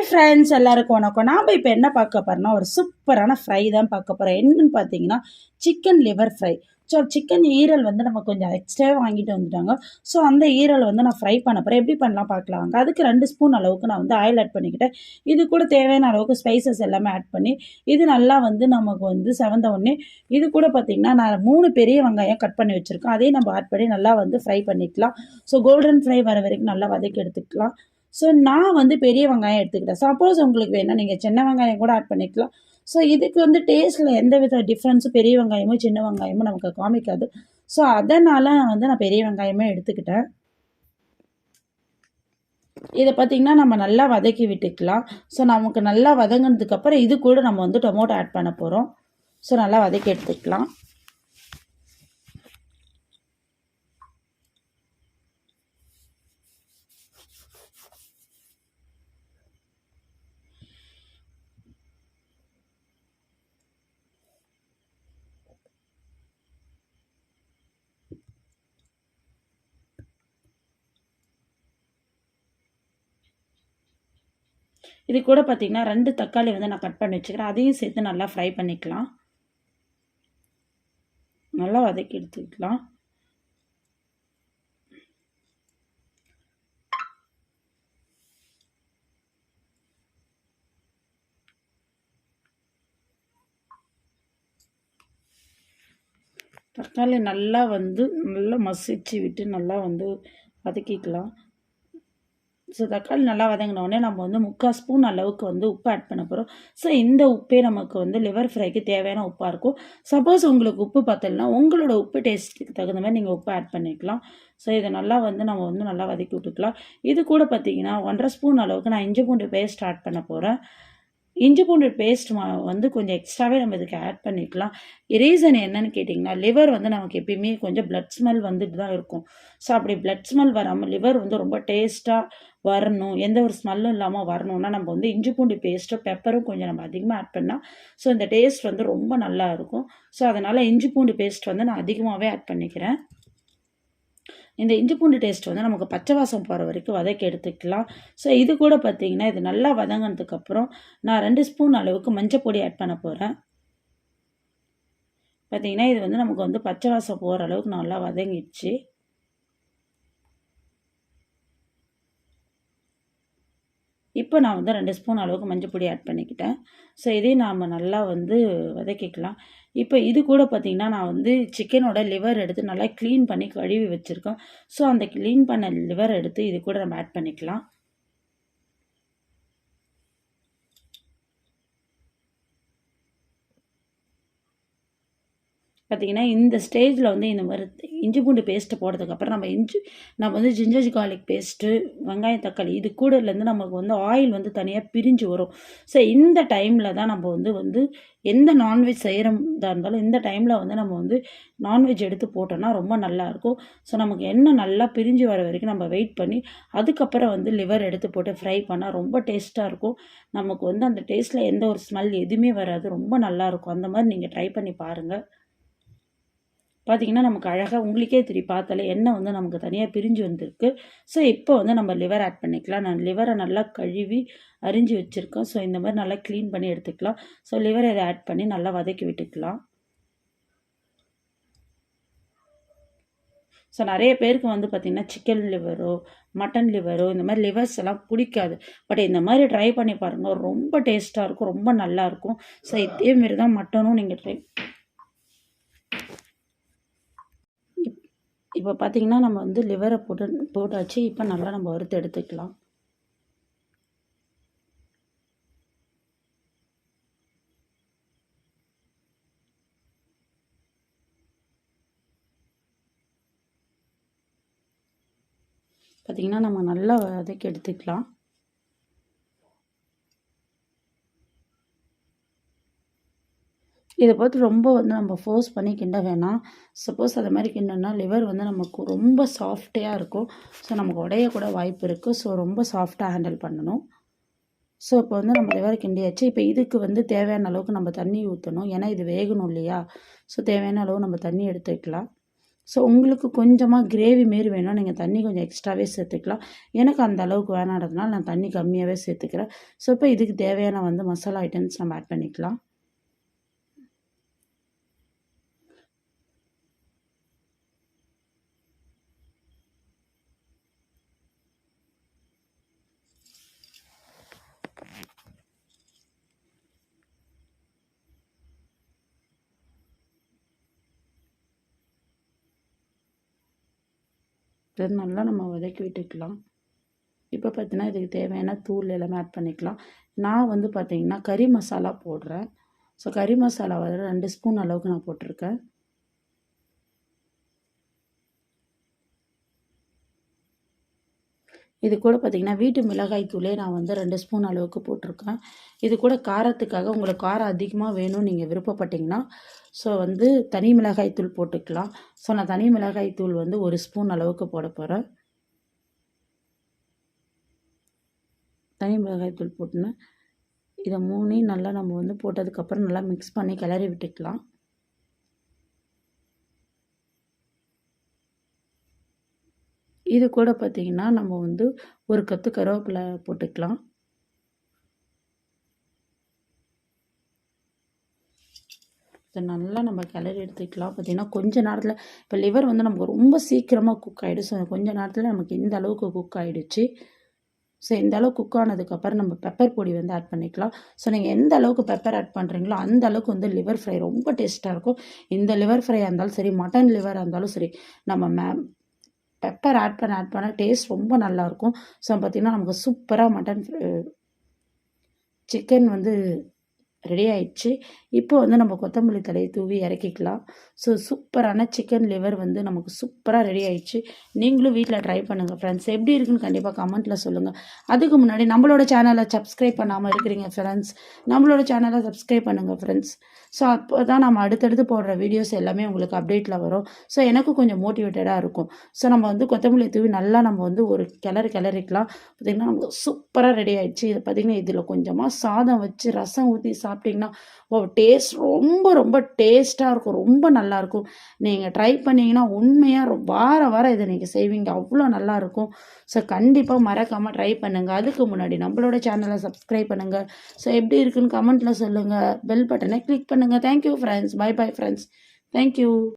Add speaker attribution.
Speaker 1: Friends எல்லாருக்கும் வணக்கம். நாம் இப்போ என்ன பார்க்க போகிறோம்னா ஒரு சூப்பரான ஃப்ரை தான் பார்க்க போகிறோம். என்னன்னு பார்த்தீங்கன்னா chicken liver fry. So chicken ஈரல் வந்து நம்ம கொஞ்சம் எக்ஸ்ட்ராவே வாங்கிட்டு வந்துட்டாங்க. ஸோ அந்த ஈரல் வந்து நான் ஃப்ரை பண்ண போகிறேன். எப்படி பண்ணலாம் பார்க்கலாங்க. அதுக்கு 2 ஸ்பூன் அளவுக்கு நான் வந்து ஆயில் ஆட் பண்ணிக்கிட்டேன். இது கூட தேவையான அளவுக்கு ஸ்பைசஸ் எல்லாமே ஆட் பண்ணி இது நல்லா வந்து நமக்கு வந்து செவந்த உடனே இது கூட பார்த்தீங்கன்னா நான் 3 பெரிய வெங்காயம் கட் பண்ணி வச்சுருக்கேன். அதையும் நம்ம ஆட் பண்ணி நல்லா வந்து ஃப்ரை பண்ணிக்கலாம். ஸோ கோல்டன் ஃப்ரை வர வரைக்கும் நல்லா வதக்கி எடுத்துக்கலாம். ஸோ நான் வந்து பெரிய வெங்காயம் எடுத்துக்கிட்டேன். சப்போஸ் உங்களுக்கு வேணால் நீங்கள் சின்ன வெங்காயம் கூட ஆட் பண்ணிக்கலாம். ஸோ இதுக்கு வந்து டேஸ்ட்டில் எந்த வித டிஃப்ரென்ஸும் பெரிய வெங்காயமும் சின்ன வெங்காயமும் நமக்கு காமிக்காது. ஸோ அதனால் வந்து நான் பெரிய வெங்காயமே எடுத்துக்கிட்டேன். இதை பார்த்திங்கன்னா நம்ம நல்லா வதக்கி விட்டுக்கலாம். ஸோ நமக்கு நல்லா வதங்கினதுக்கப்புறம் இது கூட நம்ம வந்து டொமேட்டோ ஆட் பண்ண போகிறோம். ஸோ நல்லா வதக்கி எடுத்துக்கலாம். இது கூட பார்த்திங்கன்னா 2 தக்காளி வந்து நான் கட் பண்ணி வச்சுக்கிறேன். அதையும் சேர்த்து நல்லா ஃப்ரை பண்ணிக்கலாம். நல்லா வதக்கி எடுத்துக்கலாம். தக்காளி நல்லா மசிச்சு விட்டு நல்லா வந்து வதக்கிக்கலாம். ஸோ தக்காளி நல்லா வதங்கினோடனே நம்ம வந்து 3/4 ஸ்பூன் அளவுக்கு வந்து உப்பு ஆட் பண்ண போகிறோம். ஸோ இந்த உப்பே நமக்கு வந்து லிவர் ஃப்ரைக்கு தேவையான உப்பாக இருக்கும். சப்போஸ் உங்களுக்கு உப்பு பத்தலைன்னா உங்களோட உப்பு டேஸ்ட்டுக்கு தகுந்த மாதிரி நீங்கள் உப்பு ஆட் பண்ணிக்கலாம். ஸோ இதை நல்லா வந்து நம்ம வந்து நல்லா வதக்கி விட்டுக்கலாம். இது கூட பார்த்தீங்கன்னா 1/2 ஸ்பூன் அளவுக்கு நான் இஞ்சி பூண்டு பேஸ்ட் ஆட் பண்ண போகிறேன். இஞ்சி பூண்டு பேஸ்ட் வந்து கொஞ்சம் எக்ஸ்ட்ராவே நம்ம இதுக்கு ஆட் பண்ணிக்கலாம். ரீசன் என்னன்னு கேட்டிங்கன்னா லிவர் வந்து நமக்கு எப்பயுமே கொஞ்சம் பிளட் ஸ்மெல் வந்துட்டு தான் இருக்கும். ஸோ அப்படி பிளட் ஸ்மெல் வராமல் லிவர் வந்து ரொம்ப டேஸ்ட்டாக வரணும், எந்த ஒரு ஸ்மெல்லும் இல்லாமல் வரணும்னா நம்ம வந்து இஞ்சி பூண்டு பேஸ்ட்டும் பெப்பரும் கொஞ்சம் நம்ம அதிகமாக ஆட் பண்ணால் ஸோ இந்த டேஸ்ட் வந்து ரொம்ப நல்லா இருக்கும். ஸோ அதனால் இஞ்சி பூண்டு பேஸ்ட் வந்து நான் அதிகமாகவே ஆட் பண்ணிக்கிறேன். இந்த இஞ்சி பூண்டு டேஸ்ட் வந்து நமக்கு பச்சை வாசம் போகிற வரைக்கும் வதக்கி எடுத்துக்கலாம். ஸோ இது கூட பார்த்திங்கன்னா இது நல்லா வதங்கினதுக்கப்புறம் நான் 2 ஸ்பூன் அளவுக்கு மஞ்சள் பொடி ஆட் பண்ண போகிறேன். பார்த்திங்கன்னா இது வந்து நமக்கு வந்து பச்சை வாசம் போகிற அளவுக்கு நல்லா வதங்கிடுச்சு. இப்போ நான் வந்து 2 ஸ்பூன் அளவுக்கு மஞ்சள் பொடி ஆட் பண்ணிக்கிட்டேன். ஸோ இதையும் நாம் நல்லா வந்து வதக்கிக்கலாம். இப்போ இது கூட பார்த்திங்கன்னா நான் வந்து சிக்கனோட லிவர் எடுத்து நல்லா க்ளீன் பண்ணி கழுவி வச்சுருக்கேன். ஸோ அந்த க்ளீன் பண்ண லிவர் எடுத்து இது கூட நம்ம ஆட் பண்ணிக்கலாம். பார்த்திங்கன்னா இந்த ஸ்டேஜில் வந்து இந்த மாதிரி இஞ்சி பூண்டு பேஸ்ட்டு போடுறதுக்கப்புறம் நம்ம வந்து ஜிஞ்சர் கார்லிக் பேஸ்ட்டு வெங்காயம் தக்காளி இது கூடலேருந்து நமக்கு வந்து ஆயில் வந்து தனியாக பிரிஞ்சு வரும். ஸோ இந்த டைமில் தான் நம்ம வந்து எந்த நான்வெஜ் செய்கிறதா இருந்தாலும் இந்த டைமில் வந்து நம்ம வந்து நான்வெஜ் எடுத்து போட்டோம்னா ரொம்ப நல்லாயிருக்கும். ஸோ நமக்கு எண்ணெய் நல்லா பிரிஞ்சு வர வரைக்கும் நம்ம வெயிட் பண்ணி அதுக்கப்புறம் வந்து லிவர் எடுத்து போட்டு ஃப்ரை பண்ணால் ரொம்ப டேஸ்ட்டாக இருக்கும். நமக்கு வந்து அந்த டேஸ்ட்டில் எந்த ஒரு ஸ்மெல் எதுவுமே வராது, ரொம்ப நல்லாயிருக்கும். அந்த மாதிரி நீங்கள் ட்ரை பண்ணி பாருங்கள். பார்த்திங்கன்னா நமக்கு அழகாக உங்களுக்கே தெரியும், பார்த்தாலே எண்ணெய் வந்து நமக்கு தனியாக பிரிஞ்சு வந்திருக்கு. ஸோ இப்போ வந்து நம்ம லிவர் ஆட் பண்ணிக்கலாம். நான் லிவரை நல்லா கழுவி அரிஞ்சு வச்சுருக்கேன். ஸோ இந்த மாதிரி நல்லா க்ளீன் பண்ணி எடுத்துக்கலாம். ஸோ லிவரை இதை ஆட் பண்ணி நல்லா வதக்கி விட்டுக்கலாம். ஸோ நிறைய பேருக்கு வந்து பார்த்திங்கன்னா சிக்கன் லிவரோ மட்டன் லிவரோ இந்த மாதிரி லிவர்ஸ் எல்லாம் பிடிக்காது. பட் இந்த மாதிரி ட்ரை பண்ணி பாருங்கள், ரொம்ப டேஸ்ட்டாக இருக்கும், ரொம்ப நல்லாயிருக்கும். ஸோ இதேமாரி தான் மட்டனும் நீங்கள் ட்ரை. இப்போ பார்த்திங்கன்னா நம்ம வந்து லிவரை போட்டாச்சு. இப்போ நல்லா நம்ம வறுத்து எடுத்துக்கலாம். பார்த்திங்கன்னா நம்ம நல்லா வதக்கி எடுத்துக்கலாம். இதை பார்த்து ரொம்ப வந்து நம்ம ஃபோர்ஸ் பண்ணி கிண்ட வேணாம். சப்போஸ் அது மாதிரி கிண்டோன்னா லிவர் வந்து நமக்கு ரொம்ப சாஃப்டாக இருக்கும். ஸோ நமக்கு உடையக்கூட வாய்ப்பு இருக்குது. ஸோ ரொம்ப சாஃப்டாக ஹேண்டில் பண்ணணும். ஸோ இப்போ வந்து நம்ம லிவர் கிண்டியாச்சு. இப்போ இதுக்கு வந்து தேவையான அளவுக்கு நம்ம தண்ணி ஊற்றணும். ஏன்னா இது வேகணும் இல்லையா? ஸோ தேவையான அளவு நம்ம தண்ணி எடுத்து வைக்கலாம். ஸோ உங்களுக்கு கொஞ்சமாக கிரேவி மாரி வேணும்னா நீங்கள் தண்ணி கொஞ்சம் எக்ஸ்ட்ராவே சேர்த்துக்கலாம். எனக்கு அந்த அளவுக்கு வேணான்றதுனால நான் தண்ணி கம்மியாகவே சேர்த்துக்கிறேன். ஸோ இப்போ இதுக்கு தேவையான வந்து மசாலா ஐட்டம்ஸ் நம்ம ஆட் பண்ணிக்கலாம். இது நல்லா நம்ம வதக்கி விட்டுக்கலாம். இப்போ பார்த்தீங்கன்னா இதுக்கு தேவையான தூள் எல்லாமே ஆட் பண்ணிக்கலாம். நான் வந்து பார்த்தீங்கன்னா கறி மசாலா போடுறேன். ஸோ கறி மசாலா வந்து 2 ஸ்பூன் அளவுக்கு நான் போட்டிருக்கேன். இது கூட பார்த்திங்கன்னா வீட்டு மிளகாய் தூளே நான் வந்து 2 ஸ்பூன் அளவுக்கு போட்டிருக்கேன். இது கூட காரத்துக்காக உங்களுக்கு காரம் அதிகமாக வேணும் நீங்கள் விருப்பப்பட்டிங்கன்னா ஸோ வந்து தனி மிளகாய் தூள் போட்டுக்கலாம். ஸோ நான் தனி மிளகாய் தூள் வந்து 1 ஸ்பூன் அளவுக்கு போட போகிறேன். தனி மிளகாய் தூள் போட்டுன்னு இதை 3 நல்லா நம்ம வந்து போட்டதுக்கப்புறம் நல்லா மிக்ஸ் பண்ணி கிளறி விட்டுக்கலாம். இது கூட பார்த்திங்கன்னா நம்ம வந்து ஒரு கொத்து கருவேப்பிலை போட்டுக்கலாம். இதை நல்லா நம்ம கிளறி எடுத்துக்கலாம். பார்த்திங்கன்னா கொஞ்ச நேரத்தில் இப்போ லிவர் வந்து நமக்கு ரொம்ப சீக்கிரமாக குக் ஆகிடும். ஸோ கொஞ்ச நேரத்தில் நமக்கு இந்த அளவுக்கு குக் ஆகிடுச்சு. ஸோ இந்த அளவுக்கு குக் ஆனதுக்கப்புறம் நம்ம பெப்பர் பொடி வந்து ஆட் பண்ணிக்கலாம். ஸோ நீங்கள் எந்த அளவுக்கு பெப்பர் ஆட் பண்ணுறீங்களோ அந்த அளவுக்கு வந்து லிவர் ஃப்ரை ரொம்ப டேஸ்ட்டாக இருக்கும். இந்த லிவர் ஃப்ரையாக இருந்தாலும் சரி, மட்டன் லிவராக இருந்தாலும் சரி, நம்ம பெப்பர் ஆட் பண்ண டேஸ்ட் ரொம்ப நல்லாயிருக்கும். ஸோ பார்த்திங்கன்னா நமக்கு சூப்பராக மட்டன் சிக்கன் வந்து ரெடி ஆயிடுச்சு. இப்போ வந்து நம்ம கொத்தமல்லி தழையை தூவி இறக்கிக்கலாம். ஸோ சூப்பரான சிக்கன் லிவர் வந்து நமக்கு சூப்பராக ரெடி ஆயிடுச்சு. நீங்களும் வீட்டில் ட்ரை பண்ணுங்கள் ஃப்ரெண்ட்ஸ். எப்படி இருக்குன்னு கண்டிப்பாக கமெண்ட்டில் சொல்லுங்கள். அதுக்கு முன்னாடி நம்மளோட சேனலை சப்ஸ்கிரைப் பண்ணாமல் இருக்கிறீங்க ஃப்ரெண்ட்ஸ், நம்மளோட சேனலை சப்ஸ்கிரைப் பண்ணுங்கள் ஃப்ரெண்ட்ஸ். ஸோ அப்போ தான் நம்ம அடுத்தடுத்து போடுற வீடியோஸ் எல்லாமே உங்களுக்கு அப்டேட்டில் வரும். ஸோ எனக்கும் கொஞ்சம் மோட்டிவேட்டடாக இருக்கும். ஸோ நம்ம வந்து கொத்தமல்லி தூவி நல்லா நம்ம வந்து ஒரு கிளறிக்கலாம். பார்த்திங்கன்னா நமக்கு சூப்பராக ரெடி ஆகிடுச்சு. இதை பார்த்திங்கன்னா இதில் கொஞ்சமாக சாதம் வச்சு ரசம் ஊற்றி சாப்பிட்டிங்கன்னா டேஸ்ட் ரொம்ப ரொம்ப டேஸ்ட்டாக இருக்கும். ரொம்ப நல்லாயிருக்கும். நீங்கள் ட்ரை பண்ணிங்கன்னா உண்மையாக வாரம் இதை நீங்கள் செய்வீங்க. அவ்வளோ நல்லாயிருக்கும். ஸோ கண்டிப்பாக மறக்காமல் ட்ரை பண்ணுங்கள். அதுக்கு முன்னாடி நம்மளோட சேனலை சப்ஸ்கிரைப் பண்ணுங்கள். ஸோ எப்படி இருக்குன்னு கமெண்ட்டில் சொல்லுங்கள். பெல் பட்டனை கிளிக் பண்ணுங்கள். Thank you friends. Bye friends. Thank you.